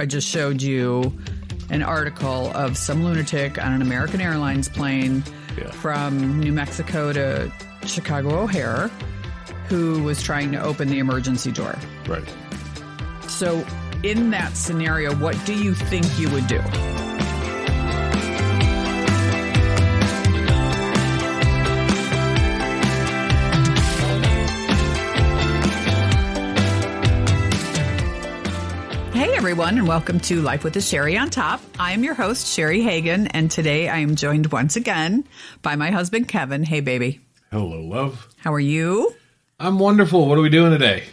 I just showed you an article of some lunatic on an American Airlines plane from New Mexico to Chicago O'Hare who was trying to open the emergency door. Right. So in that scenario, what do you think you would do? Hey everyone, and welcome to Life with a Cheri on Top. I am your host, Cheri Hagan, and today I am joined once again by my husband, Kevin. Hey, baby. Hello, love. How are you? I'm wonderful. What are we doing today?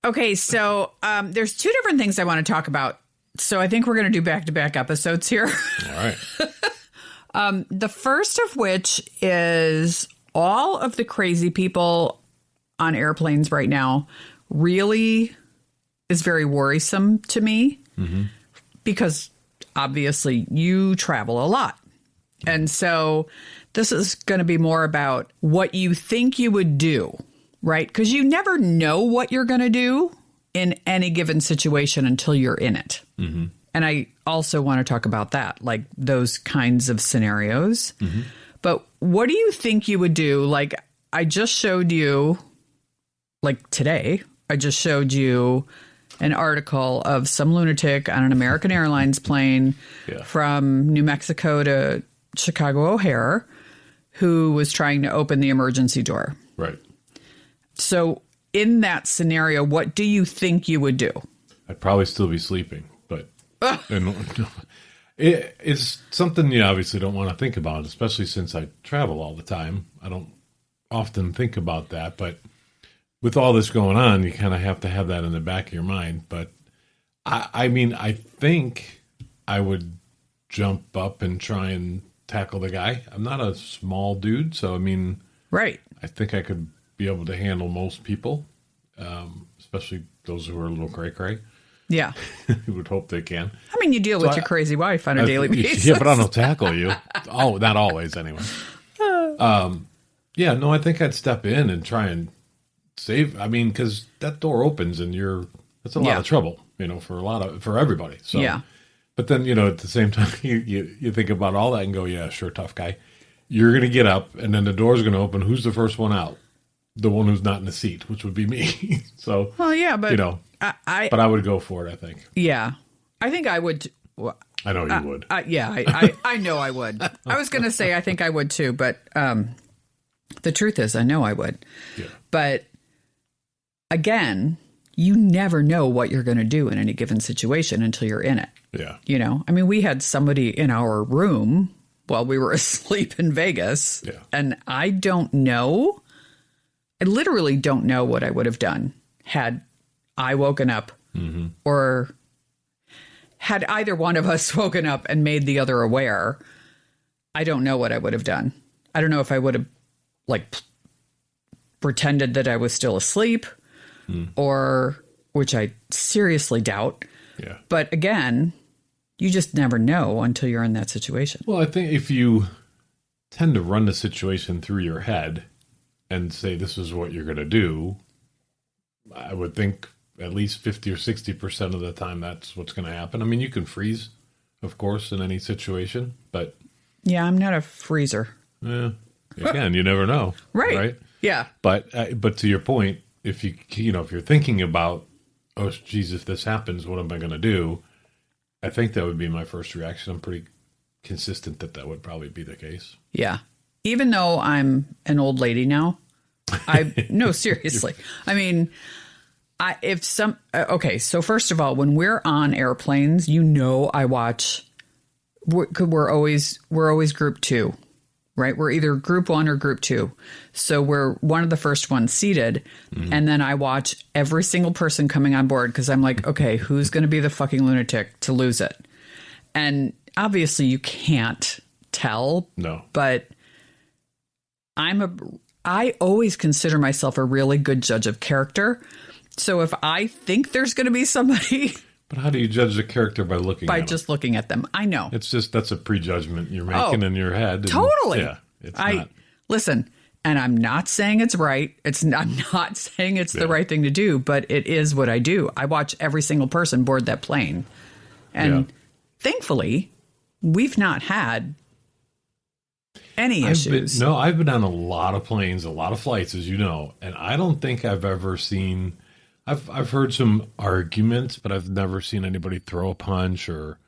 Okay, so there's two different things I want to talk about. So I think we're going to do back-to-back episodes here. All right. The first of which is all of the crazy people on airplanes right now really is very worrisome to me because obviously you travel a lot. And so this is going to be more about what you think you would do, right? Because you never know what you're going to do in any given situation until you're in it. Mm-hmm. And I also want to talk about that, like those kinds of scenarios. Mm-hmm. But what do you think you would do? Like I just showed you, like today, I just showed you an article of some lunatic on an American Airlines plane from New Mexico to Chicago O'Hare who was trying to open the emergency door. Right. So in that scenario, what do you think you would do? I'd probably still be sleeping, but it's something you obviously don't want to think about, especially since I travel all the time. I don't often think about that, but with all this going on, you kind of have to have that in the back of your mind. But I mean, I think I would jump up and try and tackle the guy. I'm not a small dude, so I mean, right. I think I could be able to handle most people, especially those who are a little cray-cray. Yeah. You would hope they can. I mean, you deal with your crazy wife on a daily basis. Yeah, but I don't tackle you. Oh, not always anyway. Yeah, no, I think I'd step in and try and save. I mean, because that door opens and that's a lot of trouble, for everybody. So, yeah. But then, at the same time, you think about all that and go, yeah, sure, tough guy. You're going to get up and then the door's going to open. Who's the first one out? The one who's not in the seat, which would be me. So, well, yeah, but but I would go for it, I think. Yeah. I think I would. I know you would. I know I would. I was going to say I think I would too, but the truth is I know I would. Yeah. But again, you never know what you're going to do in any given situation until you're in it. Yeah. I mean, we had somebody in our room while we were asleep in Vegas. Yeah. And I literally don't know what I would have done had I woken up or had either one of us woken up and made the other aware. I don't know what I would have done. I don't know if I would have pretended that I was still asleep or, which I seriously doubt. Yeah. But again, you just never know until you're in that situation. Well, I think if you tend to run the situation through your head and say, this is what you're going to do, I would think at least 50 or 60% of the time that's what's going to happen. I mean, you can freeze, of course, in any situation, but... Yeah, I'm not a freezer. Yeah. Again, you never know. Right? Yeah. But to your point, if if you're thinking about, oh, geez, if this happens, what am I going to do? I think that would be my first reaction. I'm pretty consistent that would probably be the case. Yeah. Even though I'm an old lady now, no, seriously. I mean, okay, so first of all, when we're on airplanes, I watch, we're always group two, right? We're either group one or group two. So we're one of the first ones seated. Mm-hmm. And then I watch every single person coming on board because I'm like, okay, who's going to be the fucking lunatic to lose it? And obviously you can't tell. No. But I always consider myself a really good judge of character. So if I think there's going to be somebody... But how do you judge the character by looking at them? By just looking at them. I know. It's just, that's a prejudgment you're making in your head. Totally. Yeah. It's not. Listen, And I'm not saying it's right. I'm not saying it's the right thing to do, but it is what I do. I watch every single person board that plane. And thankfully, we've not had any issues. I've been on a lot of planes, a lot of flights, as you know, and I don't think I've ever seen. I've heard some arguments, but I've never seen anybody throw a punch or,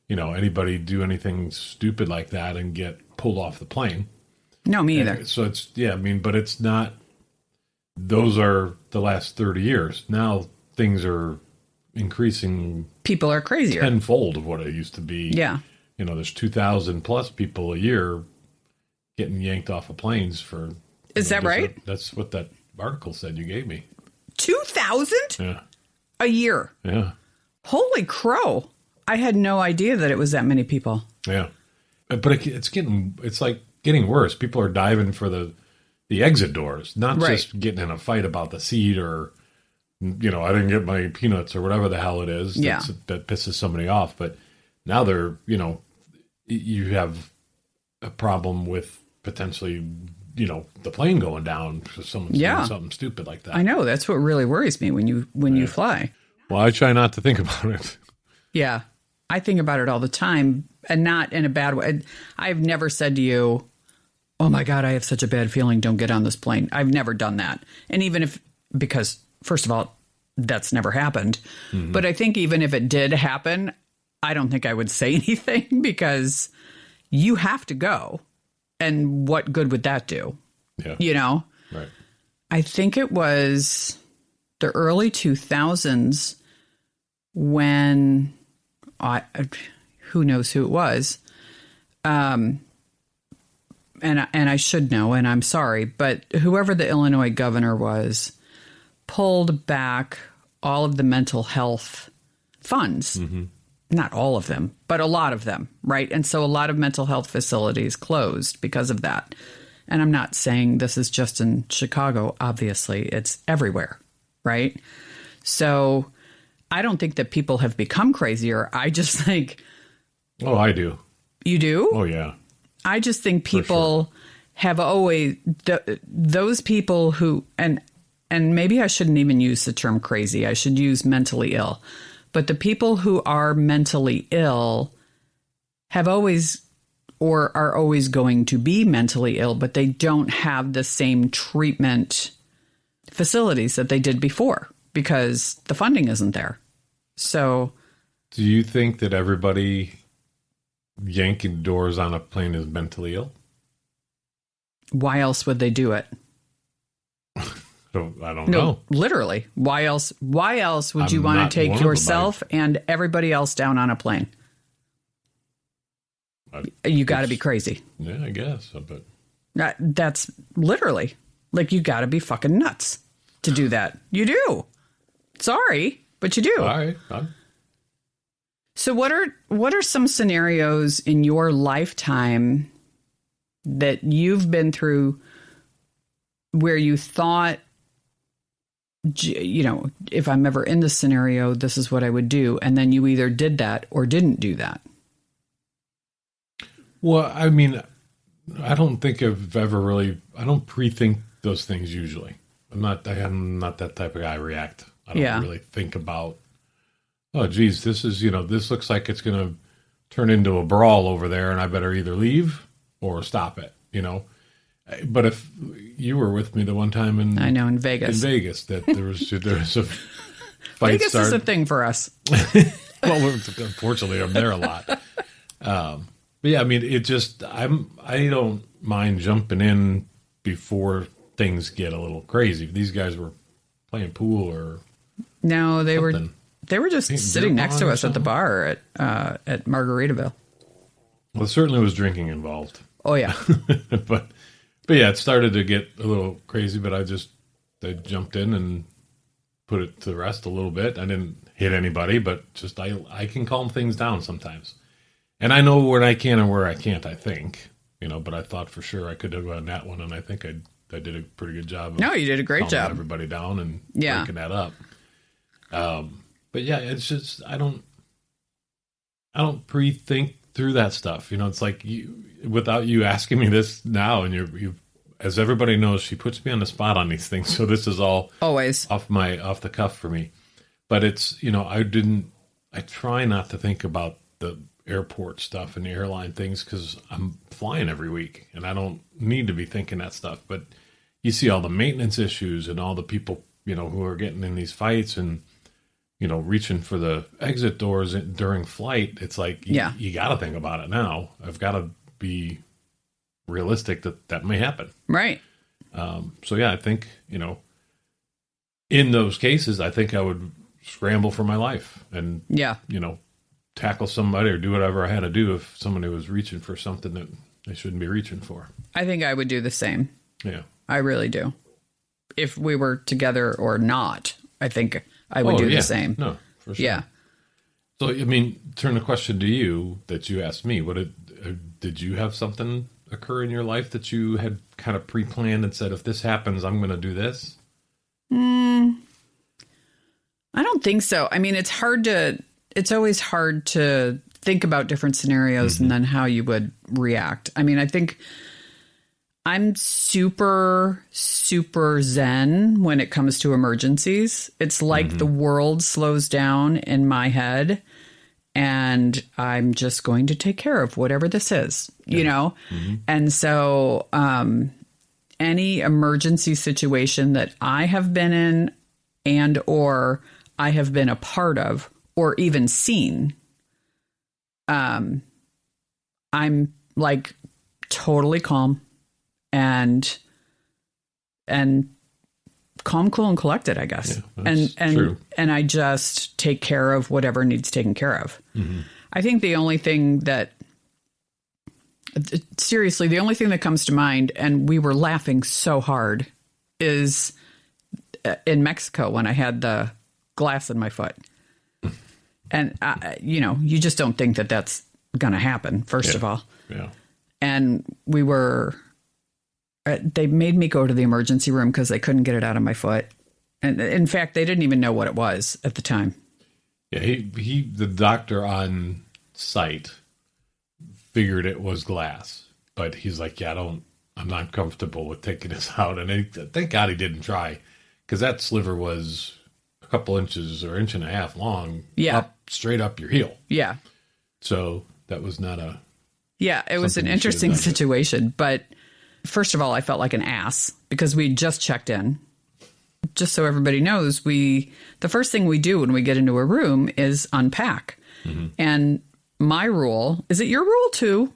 anybody do anything stupid like that and get pulled off the plane. No, me either. So it's, but it's not, those are the last 30 years. Now things are increasing. People are crazier. Tenfold of what it used to be. Yeah. There's 2,000 plus people a year getting yanked off of planes for. Is that right? That's what that article said you gave me. 2,000? Yeah. A year? Yeah. Holy crow. I had no idea that it was that many people. Yeah. But it's like getting worse. People are diving for the exit doors, not just getting in a fight about the seat or, I didn't get my peanuts or whatever the hell it is that pisses somebody off. But now they're, you have a problem with potentially, the plane going down because someone's doing something stupid like that. I know. That's what really worries me when you fly. Well, I try not to think about it. Yeah. I think about it all the time, and not in a bad way. I've never said to you, oh my God, I have such a bad feeling, don't get on this plane. I've never done that. And even because first of all, that's never happened. Mm-hmm. But I think even if it did happen, I don't think I would say anything because you have to go. And what good would that do? Yeah. Right. I think it was the early 2000s when who knows who it was. And I should know, and I'm sorry, but whoever the Illinois governor was pulled back all of the mental health funds. Mm-hmm. Not all of them, but a lot of them, right? And so a lot of mental health facilities closed because of that. And I'm not saying this is just in Chicago. Obviously, it's everywhere, right? So I don't think that people have become crazier. I just think... Oh, I do. You do? Oh, yeah. I just think people have always... those people who... And maybe I shouldn't even use the term crazy. I should use mentally ill. But the people who are mentally ill have always or are always going to be mentally ill, but they don't have the same treatment facilities that they did before because the funding isn't there. So do you think that everybody yanking doors on a plane is mentally ill? Why else would they do it? I don't know. Literally. Why else would you want to take yourself and everybody else down on a plane? You got to be crazy. Yeah, I guess. But that's literally like you got to be fucking nuts to do that. You do. Sorry, but you do. All right. So what are some scenarios in your lifetime that you've been through where you thought, if I'm ever in this scenario, this is what I would do. And then you either did that or didn't do that. Well, I mean, I don't think I've ever really, I don't pre-think those things usually. I'm not that type of guy. React. I don't really think about, oh geez, this is, this looks like it's going to turn into a brawl over there and I better either leave or stop it, But if you were with me the one time in Vegas, that there was a fight. Vegas is a thing for us. Well, unfortunately, I'm there a lot. But yeah, I mean, I don't mind jumping in before things get a little crazy. These guys were playing pool or no, they something. were just sitting next to us at the bar at Margaritaville. Well, there certainly was drinking involved. Oh yeah, but yeah, it started to get a little crazy. But I jumped in and put it to rest a little bit. I didn't hit anybody, but just I can calm things down sometimes. And I know where I can and where I can't, I think, but I thought for sure I could have gone that one. And I think I did a pretty good job. No, you did a great job. Everybody down and breaking that up. But yeah, it's just, I don't pre-think through that stuff. It's like without you asking me this now and as everybody knows, she puts me on the spot on these things. So this is all Always off the cuff for me. But it's, I try not to think about the airport stuff and the airline things because I'm flying every week and I don't need to be thinking that stuff. But you see all the maintenance issues and all the people, who are getting in these fights and, reaching for the exit doors during flight. It's like, you got to think about it now. I've got to be realistic that may happen. Right. So yeah, I think, in those cases, I think I would scramble for my life and, tackle somebody or do whatever I had to do if somebody was reaching for something that they shouldn't be reaching for. I think I would do the same. Yeah. I really do. If we were together or not, I think I would do the same. No, for sure. Yeah. So, turn the question to you that you asked me. What did you have something occur in your life that you had kind of pre-planned and said, if this happens, I'm going to do this? I don't think so. I mean, it's always hard to think about different scenarios and then how you would react. I mean, I think I'm super, super zen when it comes to emergencies. It's like the world slows down in my head and I'm just going to take care of whatever this is, And so any emergency situation that I have been in and or I have been a part of or even seen, I'm like totally calm and calm, cool, and collected, I guess. Yeah, and I just take care of whatever needs taken care of. I think the only thing that comes to mind, and we were laughing so hard, is in Mexico when I had the glass in my foot. And, you just don't think that that's going to happen, first of all. Yeah. And they made me go to the emergency room because they couldn't get it out of my foot. And in fact, they didn't even know what it was at the time. Yeah, the doctor on site figured it was glass, but he's like, I'm not comfortable with taking this out. And thank God he didn't try, because that sliver was a couple inches or inch and a half long, straight up your heel. Yeah. So that was not it was an interesting situation. But first of all, I felt like an ass because we just checked in. Just so everybody knows, the first thing we do when we get into a room is unpack. And my rule, is it your rule too?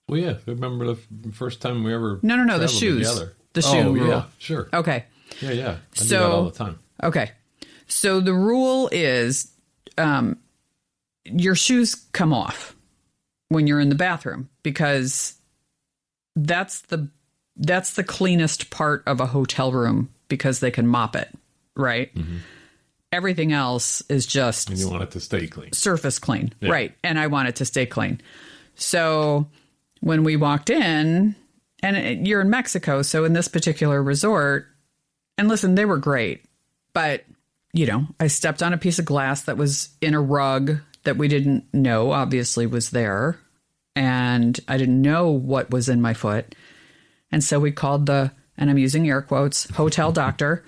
Well, yeah. Remember the first time we ever No, the shoes. Together. The shoe rule. Yeah, sure. Okay. Yeah. I do that all the time. Okay. So the rule is your shoes come off when you're in the bathroom because that's the cleanest part of a hotel room because they can mop it, right? Everything else is just... And you want it to stay clean. Surface clean, right. And I want it to stay clean. So when we walked in, and you're in Mexico, so in this particular resort, and listen, they were great, but... I stepped on a piece of glass that was in a rug that we didn't know obviously was there. And I didn't know what was in my foot. And so we called and I'm using air quotes, hotel doctor.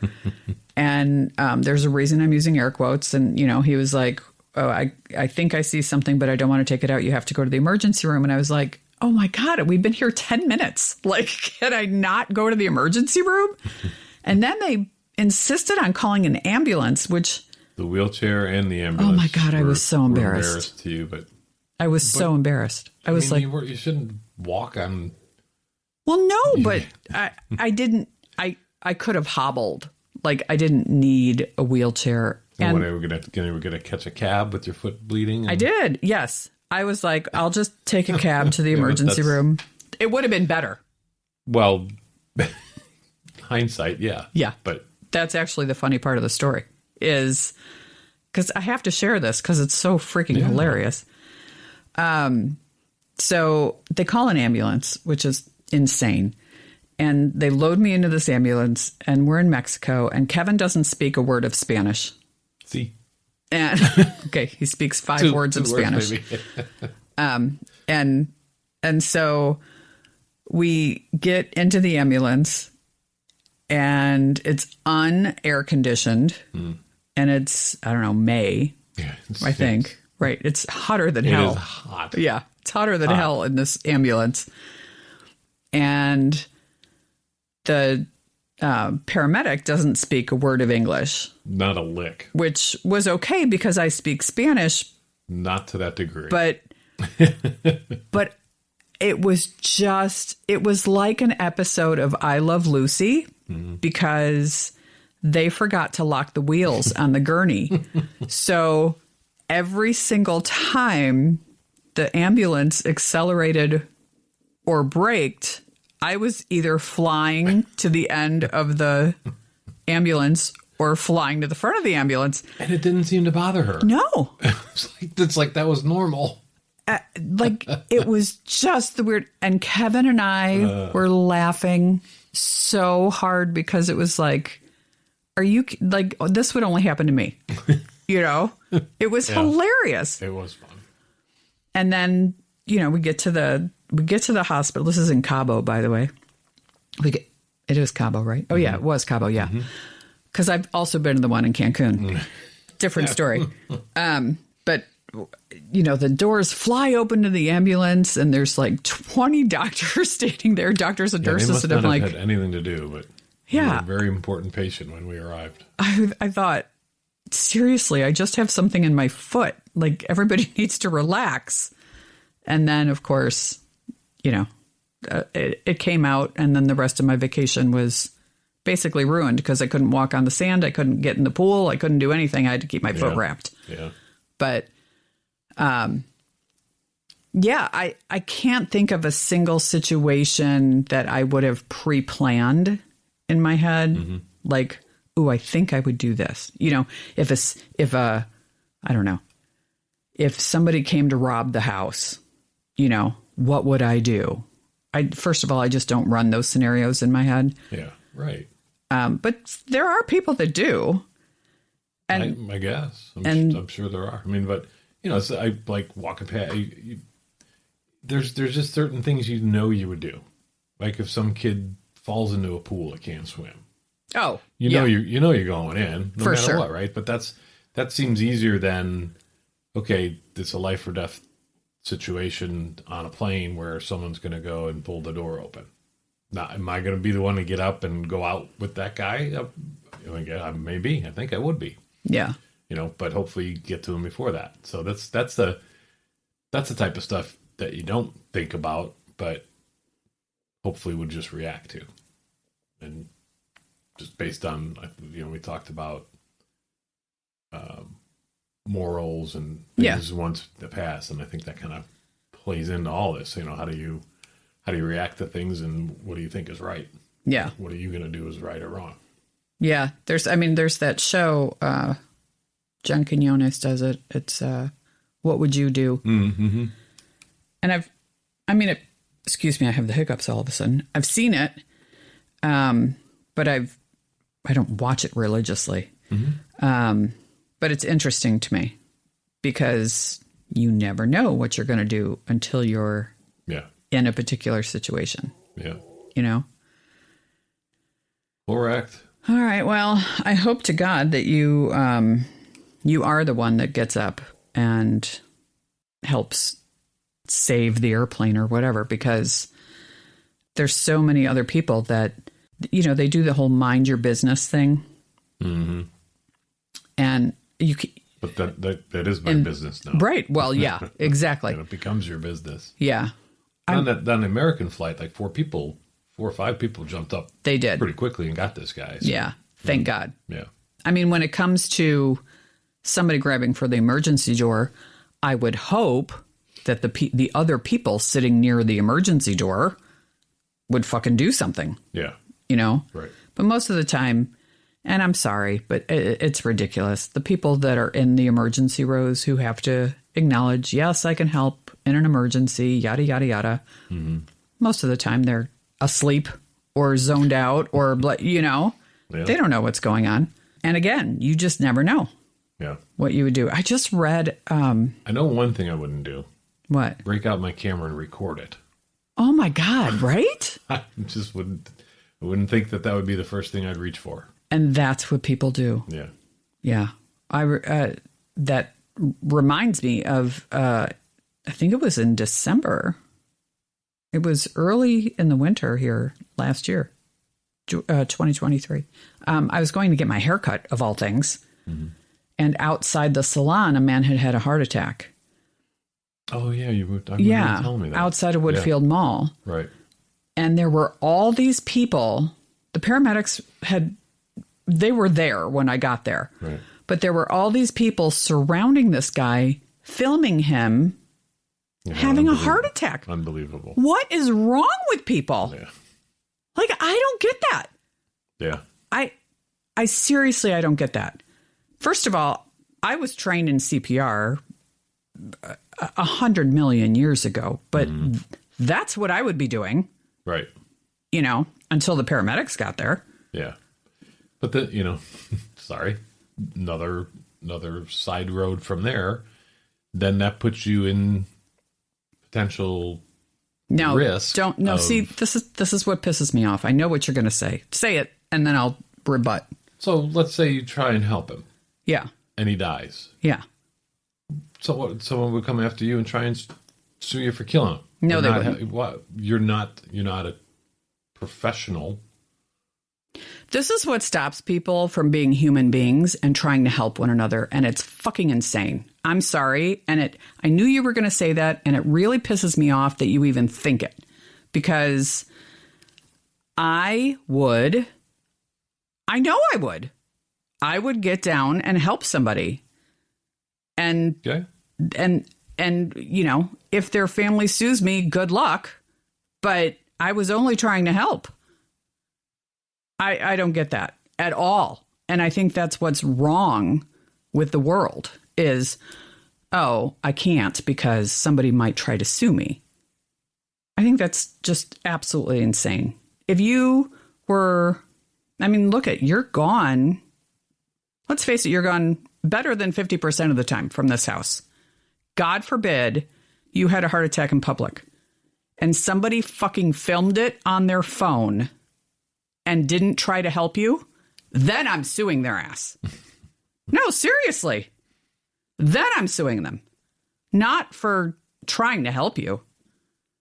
And there's a reason I'm using air quotes. And, he was like, oh, I think I see something, but I don't want to take it out. You have to go to the emergency room. And I was like, oh my God, we've been here 10 minutes. Like, can I not go to the emergency room? And then they insisted on calling an ambulance, which... The wheelchair and the ambulance. Oh my God, I was so embarrassed. To you, but... I was so embarrassed. I was like... You shouldn't walk on... Well, no, but I didn't... I could have hobbled. Like, I didn't need a wheelchair. And what, we're going to catch a cab with your foot bleeding? I did, yes. I was like, I'll just take a cab to the emergency room. It would have been better. Well, hindsight, yeah. Yeah. But... That's actually the funny part of the story is because I have to share this because it's so freaking hilarious. So they call an ambulance, which is insane. And they load me into this ambulance and we're in Mexico and Kevin doesn't speak a word of Spanish. See? And okay, he speaks five words of Spanish. Maybe. And so we get into the ambulance and it's un-air conditioned and it's, I don't know, May, I think. Right. It's hotter than hell. It is hot. Yeah. It's hotter than hell in this ambulance. And the paramedic doesn't speak a word of English. Not a lick. Which was okay because I speak Spanish. Not to that degree. But it was like an episode of I Love Lucy because they forgot to lock the wheels on the gurney. So every single time the ambulance accelerated or braked, I was either flying to the end of the ambulance or flying to the front of the ambulance. And it didn't seem to bother her. No. It's like that was normal. It was just the weird. And Kevin and I were laughing so hard because it was like, are you like, this would only happen to me? You know, it was hilarious. It was fun. And then, we get to the hospital. This is in Cabo, by the way. It is Cabo, right? Oh yeah, it was Cabo. Yeah. Because I've also been to the one in Cancun. Different story. But the doors fly open to the ambulance and there's like 20 doctors standing there, doctors and nurses. They must and not I'm have like, had anything to do, but we were a very important patient when we arrived. I thought, seriously, I just have something in my foot. Like everybody needs to relax. And then of course, it came out and then the rest of my vacation was basically ruined because I couldn't walk on the sand. I couldn't get in the pool. I couldn't do anything. I had to keep my foot wrapped. Yeah. But, I can't think of a single situation that I would have pre-planned in my head. Like, ooh, I think I would do this. I don't know, if somebody came to rob the house, what would I do? First of all, I just don't run those scenarios in my head. Yeah. Right. But there are people that do. And I guess. I'm sure there are. I mean, but, it's, I like walking past. There's just certain things you would do. Like if some kid falls into a pool and can't swim. Oh, you're going in no For matter sure. what, right? But that seems easier than, okay, it's a life or death situation on a plane where someone's going to go and pull the door open. Now, am I going to be the one to get up and go out with that guy? Maybe. I think I would be. Yeah. But hopefully you get to him before that. So that's the type of stuff that you don't think about, but hopefully would just react to. And just based on, we talked about morals and things once in the past, and I think that kind of plays into all this. How do you react to things, and what do you think is right? Yeah. What are you going to do is right or wrong? Yeah. There's that show, John Quinones does it. It's, What Would You Do? Mm-hmm. And excuse me, I have the hiccups all of a sudden. I've seen it, but I don't watch it religiously. Mm-hmm. But it's interesting to me because you never know what you're going to do until you're in a particular situation. Yeah. Correct. All right. Well, I hope to God that you are the one that gets up and helps save the airplane or whatever, because there's so many other people that, they do the whole mind your business thing. Mm-hmm. And but that is my business now. Right. Well, yeah, exactly. It becomes your business. Yeah. On the American flight, like 4 or 5 people jumped up. They did pretty quickly and got this guy. So. Yeah. Thank God. Yeah. I mean, when it comes to somebody grabbing for the emergency door, I would hope that the other people sitting near the emergency door would fucking do something. Yeah. Right. But most of the time, and I'm sorry, but it's ridiculous. The people that are in the emergency rows who have to acknowledge, yes, I can help in an emergency, yada, yada, yada. Mm-hmm. Most of the time they're asleep or zoned out or, they don't know what's going on. And again, you just never know what you would do. I just read. I know one thing I wouldn't do. What? Break out my camera and record it. Oh my God, right? I wouldn't think that would be the first thing I'd reach for. And that's what people do. Yeah. Yeah. That reminds me of, I think it was in December. It was early in the winter here last year, 2023. I was going to get my hair cut, of all things. Mm-hmm. And outside the salon, a man had a heart attack. Oh, yeah. You were telling me that. Outside of Woodfield Mall. Right. And there were all these people. The paramedics they were there when I got there. Right. But there were all these people surrounding this guy, filming him having a heart attack. Unbelievable. What is wrong with people? Yeah. Like, I don't get that. Yeah. I seriously, I don't get that. First of all, I was trained in CPR 100 million years ago, but that's what I would be doing. Right. Until the paramedics got there. Yeah. But sorry, another side road from there, then that puts you in potential risk. See, this is what pisses me off. I know what you're going to say. Say it, and then I'll rebut. So let's say you try and help him. Yeah. And he dies. Yeah. So what? Someone would come after you and try and sue you for killing him. No, they wouldn't. What? You're not a professional. This is what stops people from being human beings and trying to help one another, and it's fucking insane. I'm sorry, and I knew you were going to say that, and it really pisses me off that you even think it, because I would get down and help somebody. And okay. and if their family sues me, good luck, but I was only trying to help. I don't get that at all. And I think that's what's wrong with the world is, oh, I can't because somebody might try to sue me. I think that's just absolutely insane. If you were, you're gone. Let's face it, you're gone better than 50% of the time from this house. God forbid you had a heart attack in public and somebody fucking filmed it on their phone and didn't try to help you, then I'm suing their ass. No, seriously. Then I'm suing them. Not for trying to help you.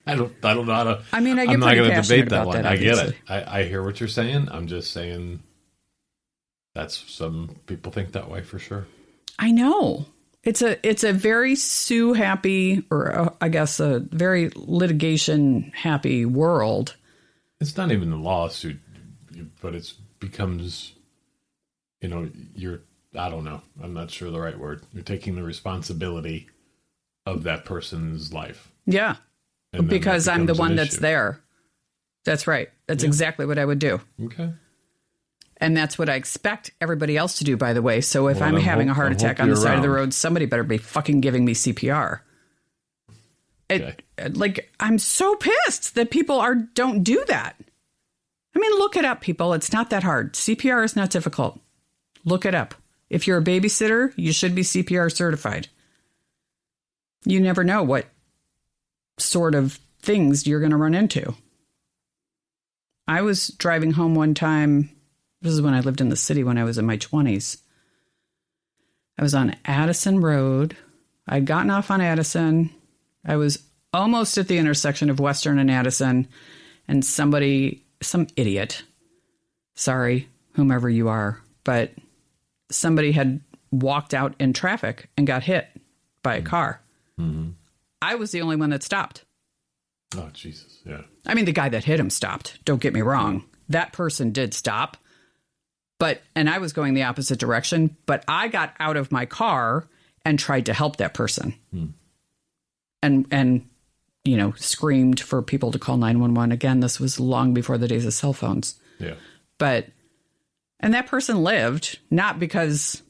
I don't know how to... I get I'm not going to debate that about one. that, I get it. I hear what you're saying. I'm just saying some people think that way for sure. I know. It's a very sue happy, or I guess a very litigation happy world. It's not even a lawsuit, but it becomes, I don't know. I'm not sure the right word. You're taking the responsibility of that person's life. Yeah. Because I'm the one that's there. That's right. That's exactly what I would do. Okay. And that's what I expect everybody else to do, by the way. So if I'm having a heart attack on the side of the road, somebody better be fucking giving me CPR. Okay. I'm so pissed that people don't do that. Look it up, people. It's not that hard. CPR is not difficult. Look it up. If you're a babysitter, you should be CPR certified. You never know what sort of things you're going to run into. I was driving home one time. This is when I lived in the city when I was in my 20s. I was on Addison Road. I'd gotten off on Addison. I was almost at the intersection of Western and Addison, and some idiot, sorry, whomever you are, but somebody had walked out in traffic and got hit by a car. Mm-hmm. I was the only one that stopped. Oh, Jesus, yeah. The guy that hit him stopped. Don't get me wrong. That person did stop. And I was going the opposite direction, but I got out of my car and tried to help that person. And screamed for people to call 911. Again, this was long before the days of cell phones. Yeah. And that person lived, not because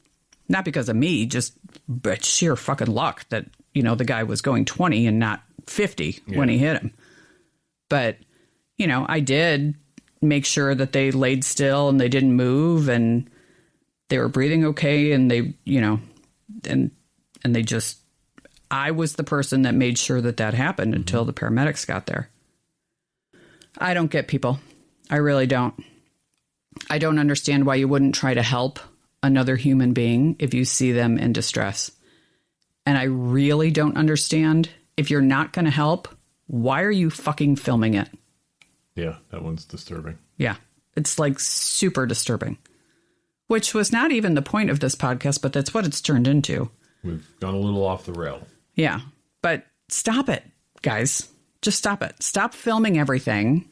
of me, just but sheer fucking luck that, the guy was going 20 and not 50 when he hit him. But, I did make sure that they laid still and they didn't move and they were breathing okay. And they, and they just, I was the person that made sure that happened until the paramedics got there. I don't get people. I really don't. I don't understand why you wouldn't try to help another human being if you see them in distress. And I really don't understand, if you're not going to help, why are you fucking filming it? Yeah, that one's disturbing. Yeah, it's like super disturbing. Which was not even the point of this podcast, but that's what it's turned into. We've gone a little off the rail. Yeah, but stop it, guys. Just stop it. Stop filming everything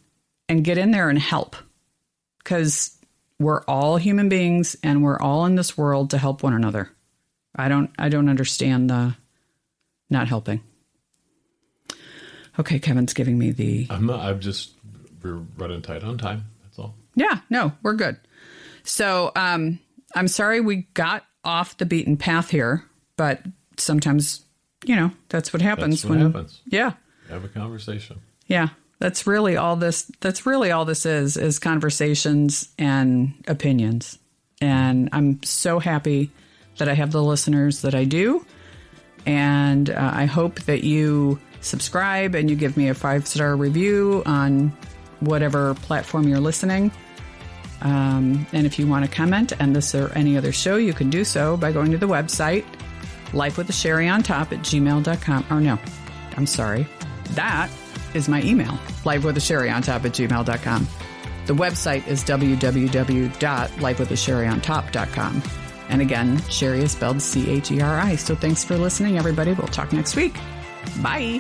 and get in there and help. Because we're all human beings and we're all in this world to help one another. I don't understand the not helping. Okay, Kevin's giving me the... we're running tight on time. That's all. Yeah, no, we're good. So I'm sorry we got off the beaten path here, but sometimes, that's what happens. That's what happens. Yeah. Have a conversation. Yeah. That's really all this is conversations and opinions. And I'm so happy that I have the listeners that I do. And I hope that you subscribe and you give me a 5-star review on whatever platform you're listening. And if you want to comment on this or any other show, you can do so by going to the website, lifewithasherryontop@gmail.com. Or no, I'm sorry. That is my email, lifewithasherryontop@gmail.com. The website is www.lifewithasherryontop.com. And again, Cheri is spelled Cheri. So thanks for listening, everybody. We'll talk next week. Bye.